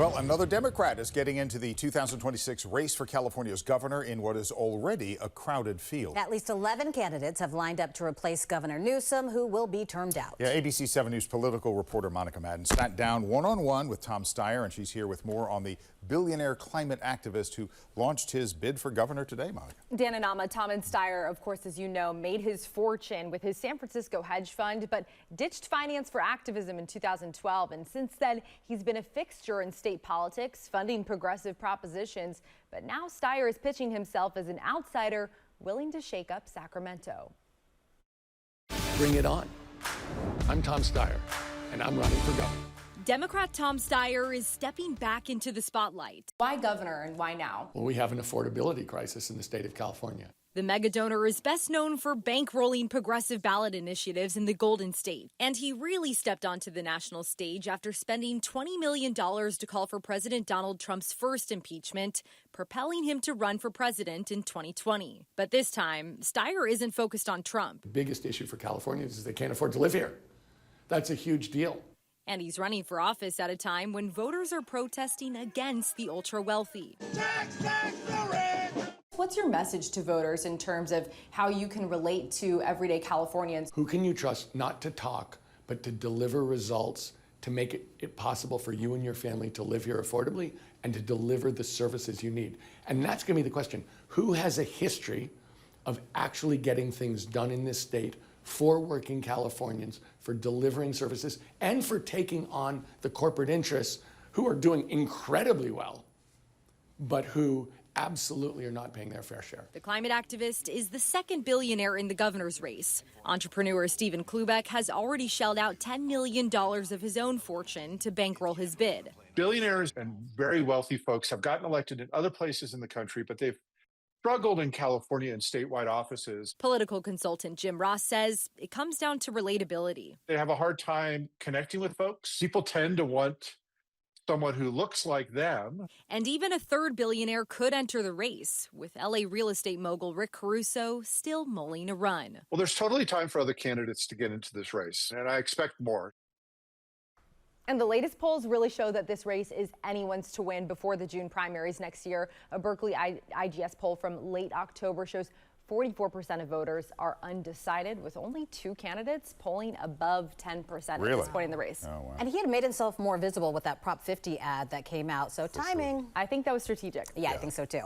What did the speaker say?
Well, another Democrat is getting into the 2026 race for California's governor in what is already a crowded field. At least 11 candidates have lined up to replace Governor Newsom, who will be termed out. Yeah, ABC 7 News political reporter Monica Madden sat down one-on-one with Tom Steyer, and she's here with more on the billionaire climate activist who launched his bid for governor today, Monica. Dan and Alma, Tom and Steyer, of course, as you know, made his fortune with his San Francisco hedge fund, but ditched finance for activism in 2012. And since then, he's been a fixture in state politics, funding progressive propositions. But now Steyer is pitching himself as an outsider willing to shake up Sacramento. Bring it on. I'm Tom Steyer, and I'm running for governor. Democrat Tom Steyer is stepping back into the spotlight. Why governor and why now? Well, we have an affordability crisis in the state of California. The megadonor is best known for bankrolling progressive ballot initiatives in the Golden State. And he really stepped onto the national stage after spending $20 million to call for President Donald Trump's first impeachment, propelling him to run for president in 2020. But this time, Steyer isn't focused on Trump. The biggest issue for Californians is they can't afford to live here. That's a huge deal. And he's running for office at a time when voters are protesting against the ultra-wealthy. What's your message to voters in terms of how you can relate to everyday Californians? Who can you trust not to talk, but to deliver results to make it possible for you and your family to live here affordably and to deliver the services you need? And that's going to be the question. Who has a history of actually getting things done in this state for working Californians, for delivering services, and for taking on the corporate interests who are doing incredibly well, but who absolutely are not paying their fair share? The climate activist is the second billionaire in the governor's race. Entrepreneur Stephen Klubeck has already shelled out $10 million of his own fortune to bankroll his bid. Billionaires and very wealthy folks have gotten elected in other places in the country, but they've struggled in California in statewide offices. Political consultant Jim Ross says it comes down to relatability. They have a hard time connecting with folks. People tend to want someone who looks like them. And even a third billionaire could enter the race, with LA real estate mogul Rick Caruso still mulling a run. Well, there's totally time for other candidates to get into this race, and I expect more. And the latest polls really show that this race is anyone's to win before the June primaries next year. A Berkeley IGS poll from late October shows 44% of voters are undecided, with only 2 candidates polling above 10% at this point in the race. Oh, wow. And he had made himself more visible with that Prop 50 ad that came out. So timing. I think that was strategic. Yeah, I think so too.